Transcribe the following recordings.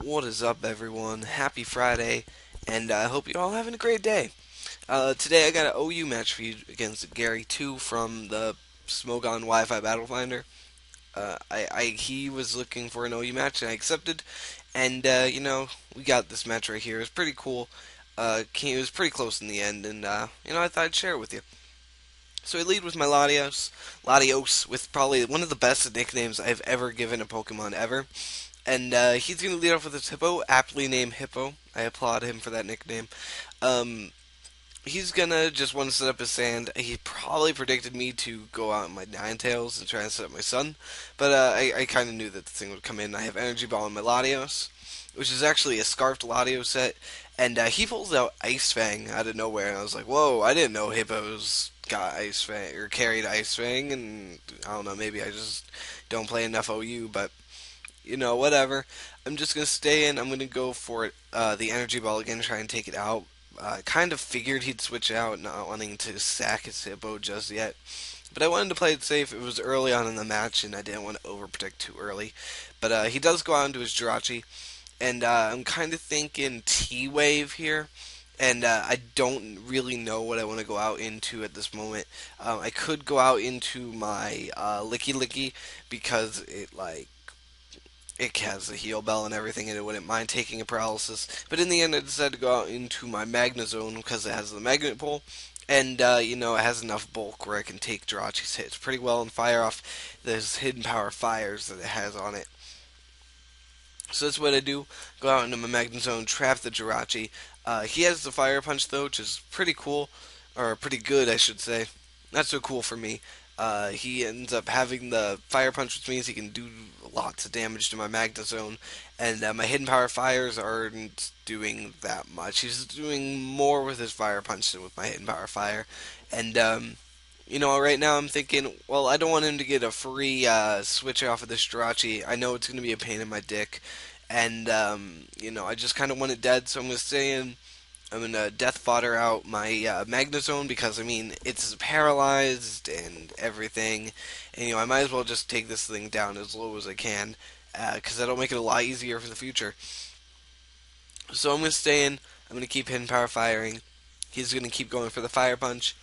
What is up, everyone? Happy Friday, and I hope you're all having a great day. Today I got an OU match for you against Gary2 from the Smogon Wi-Fi Battle Finder. He was looking for an OU match, and I accepted. And we got this match right here. It was pretty cool. It was pretty close in the end, and I thought I'd share it with you. So I lead with my Latios, with probably one of the best nicknames I've ever given a Pokemon ever. And he's going to lead off with his Hippo, aptly named Hippo. I applaud him for that nickname. Um, he's going to just want to set up his sand. He probably predicted me to go out in my Ninetales and try and set up my Sun. But I kind of knew that the thing would come in. I have Energy Ball in my Latios, which is actually a Scarfed Latios set. And he pulls out Ice Fang out of nowhere. And I was like, whoa, I didn't know Hippos got Ice Fang, or carried Ice Fang. And I don't know, maybe I just don't play enough OU, but whatever. I'm just gonna stay in. I'm gonna go for the energy ball again, try and take it out. Kind of figured he'd switch out, not wanting to sack his hippo just yet. But I wanted to play it safe. It was early on in the match, and I didn't want to overprotect too early. But he does go out into his Jirachi, and I'm kind of thinking T-Wave here. And I don't really know what I want to go out into at this moment. I could go out into my Licky Licky because it has the heal bell and everything, and it wouldn't mind taking a paralysis. But in the end, I decided to go out into my Magnezone because it has the magnet pull, and it has enough bulk where I can take Jirachi's hits pretty well and fire off those hidden power fires that it has on it. So that's what I do. Go out into my Magnezone, trap the Jirachi. He has the fire punch though, which is pretty cool, or pretty good, I should say. Not so cool for me. He ends up having the fire punch, which means he can do lots of damage to my Magnezone, and my hidden power fires aren't doing that much. He's doing more with his fire punch than with my hidden power fire, and right now I'm thinking, well, I don't want him to get a free switch off of this Jirachi. I know it's going to be a pain in my dick, and I just kind of want it dead, so I'm going to stay in. I'm gonna death fodder out my Magnezone because I mean it's paralyzed and everything, and I might as well just take this thing down as low as I can because that'll make it a lot easier for the future. So I'm gonna stay in. I'm gonna keep hidden power firing. He's gonna keep going for the fire punch.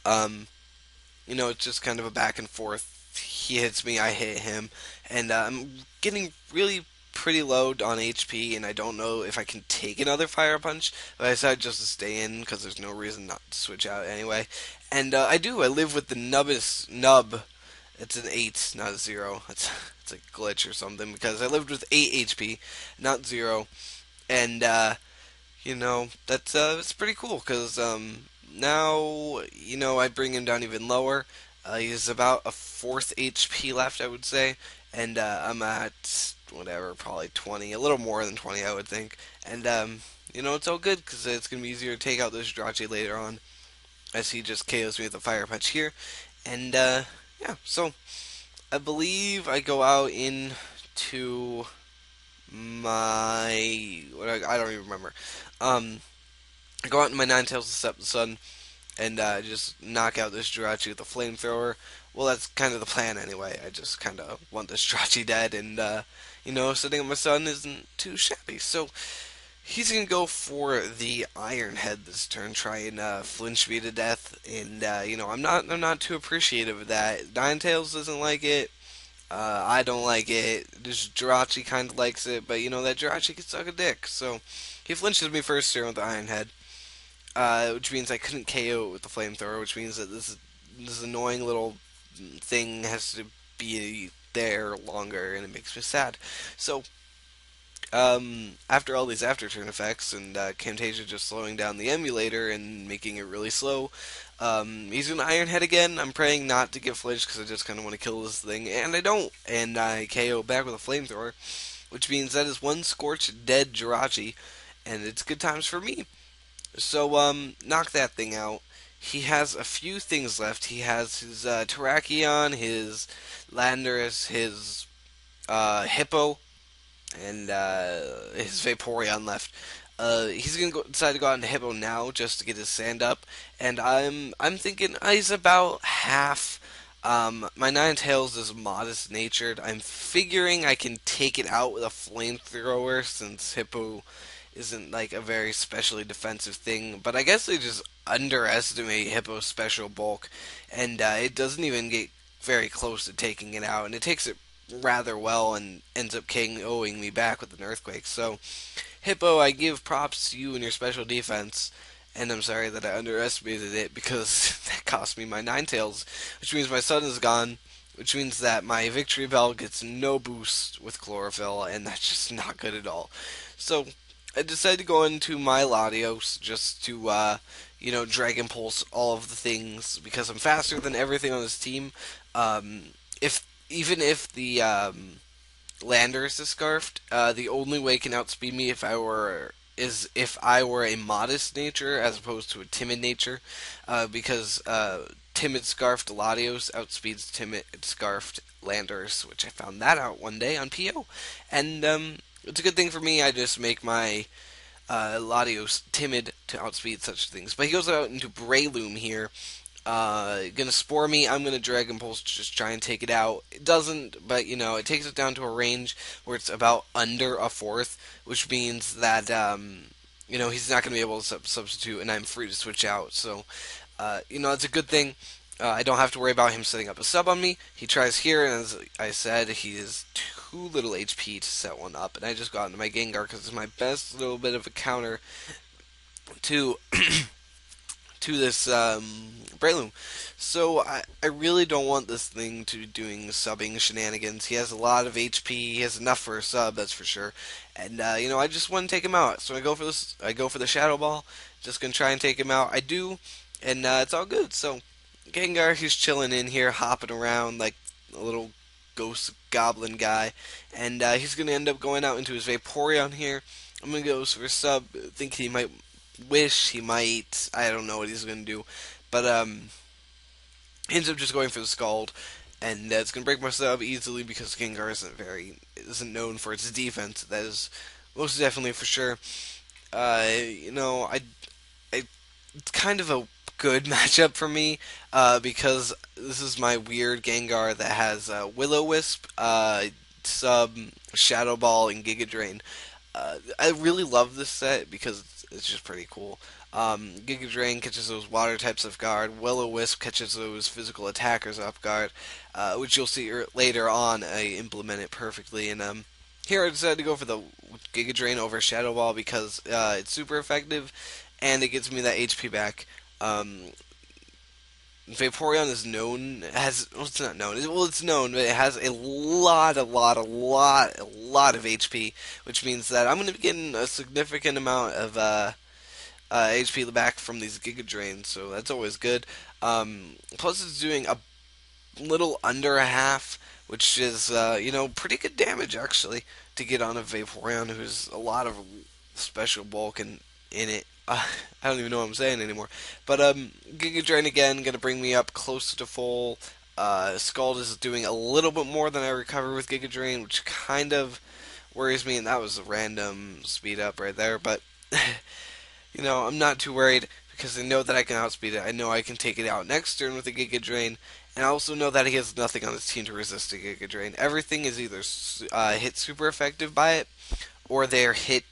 Um, it's just kind of a back and forth. He hits me, I hit him, and I'm getting really pretty low on HP, and I don't know if I can take another fire punch. But I decided just to stay in because there's no reason not to switch out anyway. And I do. I live with the nubbest nub. It's an 8, not a 0. It's a glitch or something because I lived with 8 HP, not 0. And that's pretty cool because now I bring him down even lower. He's about a fourth HP left, I would say, and I'm at whatever, probably 20, a little more than 20, I would think. And it's all good because it's gonna be easier to take out this Jirachi later on, as he just KOs me with a fire punch here. And yeah, so I believe I go out into my I don't even remember. I go out in my Ninetales to set the sun and just knock out this Jirachi with a flamethrower. Well, that's kind of the plan anyway. I just kind of want this Jirachi dead, and setting up my Sun isn't too shabby. So he's gonna go for the Iron Head this turn, try and flinch me to death. And I'm not too appreciative of that. Ninetales doesn't like it. I don't like it. This Jirachi kind of likes it, but that Jirachi can suck a dick. So he flinches me first turn with the Iron Head. Which means I couldn't KO it with the flamethrower, which means that this annoying little thing has to be there longer, and it makes me sad. So, after all these after turn effects and Camtasia just slowing down the emulator and making it really slow, he's gonna Iron Head again. I'm praying not to get flinched because I just kind of want to kill this thing, and I don't. And I KO back with a flamethrower, which means that is one scorched dead Jirachi, and it's good times for me. So, knock that thing out. He has a few things left. He has his Terrakion, his Landorus, his Hippo, and his Vaporeon left. He's gonna decide to go out into Hippo now just to get his sand up, and I'm thinking he's about half. My Ninetales is modest natured. I'm figuring I can take it out with a flamethrower since Hippo isn't like a very specially defensive thing. But I guess they just underestimate Hippo's special bulk, and it doesn't even get very close to taking it out, and it takes it rather well and ends up KOing me back with an earthquake. So Hippo, I give props to you and your special defense, and I'm sorry that I underestimated it because that cost me my Ninetales, which means my sun is gone, which means that my victory bell gets no boost with chlorophyll, and that's just not good at all. So I decided to go into my Latios just to, Dragon Pulse all of the things because I'm faster than everything on this team. If even if the Landers is scarfed. The only way it can outspeed me if I were a modest nature as opposed to a timid nature, because timid scarfed Latios outspeeds timid scarfed Landers, which I found that out one day on PO, and it's a good thing for me. I just make my Latios timid to outspeed such things. But he goes out into Breloom here. Gonna spore me. I'm gonna Dragon Pulse to just try and take it out. It doesn't, but it takes it down to a range where it's about under a fourth, which means that he's not gonna be able to substitute, and I'm free to switch out. So, it's a good thing. I don't have to worry about him setting up a sub on me. He tries here, and as I said, he is too little HP to set one up, and I just got into my Gengar because it's my best little bit of a counter to to this Breloom. So I really don't want this thing to be doing subbing shenanigans. He has a lot of HP. He has enough for a sub, that's for sure. And I just want to take him out. So I go for this. I go for the Shadow Ball. Just gonna try and take him out. I do, and it's all good. So Gengar, he's chilling in here, hopping around like a little ghost goblin guy, and he's gonna end up going out into his Vaporeon here. I'm gonna go for a sub. Think he might wish, he might. I don't know what he's gonna do, but he ends up just going for the Scald, and it's gonna break my sub easily because Gengar isn't known for its defense. That is most definitely for sure. It's kind of a good matchup for me because this is my weird Gengar that has Will-O-Wisp, Sub, Shadow Ball, and Giga Drain. I really love this set because it's just pretty cool. Giga Drain catches those water types off guard. Will-O-Wisp catches those physical attackers off guard, which you'll see later on. I implement it perfectly, and here I decided to go for the Giga Drain over Shadow Ball because it's super effective, and it gets me that HP back. Vaporeon is known it's not known. It's known, but it has a lot of HP, which means that I'm going to be getting a significant amount of HP back from these Giga Drains, so that's always good. Plus, it's doing a little under a half, which is pretty good damage actually to get on a Vaporeon who's a lot of special bulk in it. I don't even know what I'm saying anymore. But Giga Drain again, gonna bring me up close to full. Scald is doing a little bit more than I recover with Giga Drain, which kind of worries me, and that was a random speed up right there. But I'm not too worried because I know that I can outspeed it. I know I can take it out next turn with a Giga Drain, and I also know that he has nothing on his team to resist a Giga Drain. Everything is either hit super effective by it, or they're hit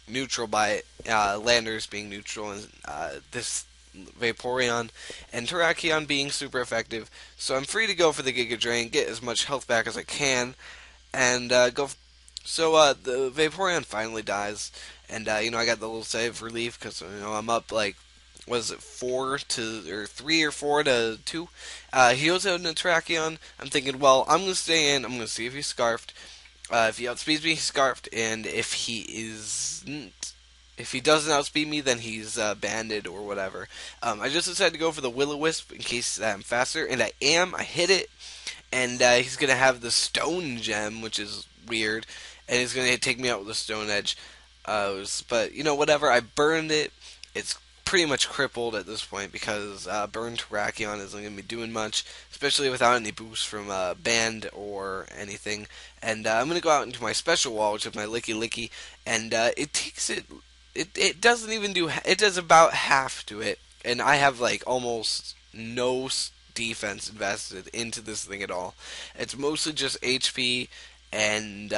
neutral by it. Landers being neutral, and this Vaporeon and Terrakion being super effective. So I'm free to go for the Giga Drain, get as much health back as I can, and go. So the Vaporeon finally dies, and I got the little save relief because I'm up like, was it 3 or 4 to 2? He goes out in a Terrakion. I'm thinking, well, I'm gonna stay in. I'm gonna see if he's scarfed. If he outspeeds me, he's scarfed, and if he doesn't outspeed me, then he's banded or whatever. I just decided to go for the Will-O-Wisp in case I'm faster, and I am. I hit it, and he's gonna have the Stone Gem, which is weird, and he's gonna take me out with the Stone Edge. But whatever. I burned it. It's pretty much crippled at this point because Burn Terrakion isn't going to be doing much, especially without any boost from Band or anything. And I'm going to go out into my special wall, which is my Licky Licky, and it takes it. It doesn't even do. It does about half to it, and I have like almost no defense invested into this thing at all. It's mostly just HP and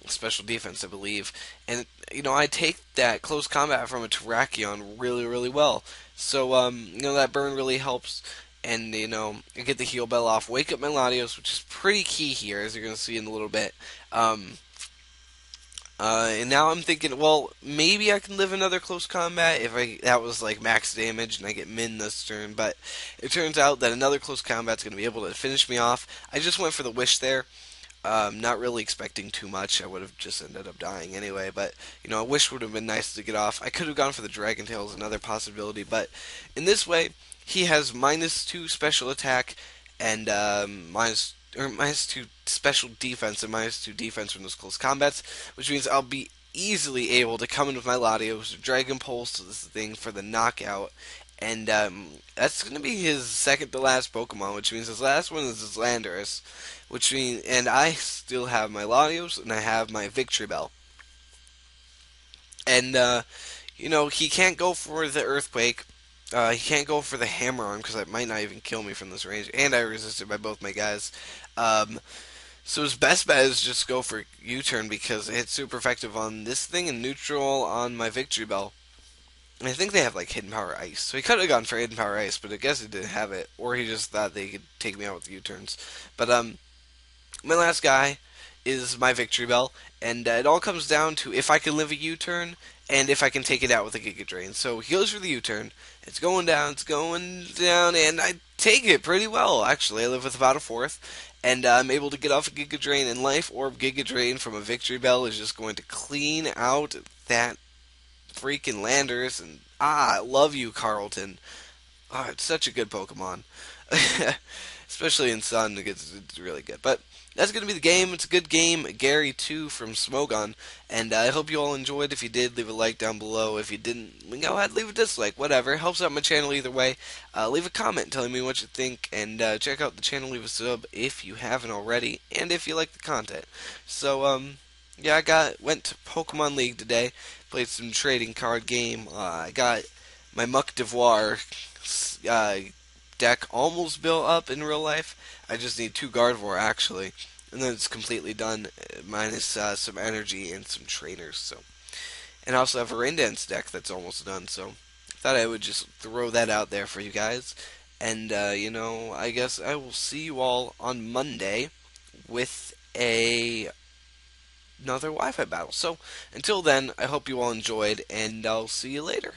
special defense, I believe. And I take that close combat from a Terrakion really, really well. So that burn really helps. And I get the heal bell off, wake up my Latios, which is pretty key here, as you're going to see in a little bit. And now I'm thinking, well, maybe I can live another close combat if that was like max damage and I get min this turn. But it turns out that another close combat's going to be able to finish me off. I just went for the wish there. Not really expecting too much. I would have just ended up dying anyway. But a wish would have been nice to get off. I could have gone for the Dragon Tail as another possibility. But in this way, he has -2 special attack and -2 special defense and -2 defense from those close combats, which means I'll be easily able to come in with my Latios, Dragon Pulse to this thing for the knockout, and that's going to be his second to last Pokemon, which means his last one is his Landorus, and I still have my Latios and I have my Victory Bell, and he can't go for the Earthquake. He can't go for the Hammer Arm because it might not even kill me from this range, and I resisted by both my guys. Um, so his best bet is just go for U-turn because it's super effective on this thing and neutral on my Victory Bell. And I think they have like Hidden Power Ice, so he could have gone for Hidden Power Ice, but I guess he didn't have it, or he just thought they could take me out with U-turns. But my last guy is my Victory Bell, and it all comes down to if I can live a U-turn and if I can take it out with a Giga Drain. So he goes for the U-turn. It's going down, and I take it pretty well, actually. I live with about a fourth, and I'm able to get off a Giga Drain, and Life Orb Giga Drain from a Victory Bell is just going to clean out that freaking Landers, and I love you, Carlton. Oh, it's such a good Pokemon. Especially in Sun, it's really good. But that's going to be the game. It's a good game. Gary2 from Smogon. And I hope you all enjoyed. If you did, leave a like down below. If you didn't, go ahead, leave a dislike. Whatever. It helps out my channel either way. Leave a comment telling me what you think. And check out the channel. Leave a sub if you haven't already. And if you like the content. So, yeah, went to Pokemon League today. Played some trading card game. I got my Muck Devoir deck almost built up in real life. I just need 2 Gardevoir actually, and then it's completely done, minus some energy and some trainers. So, and I also have a Rain Dance deck that's almost done. So, I thought I would just throw that out there for you guys. And I guess I will see you all on Monday with another Wi-Fi battle. So, until then, I hope you all enjoyed, and I'll see you later.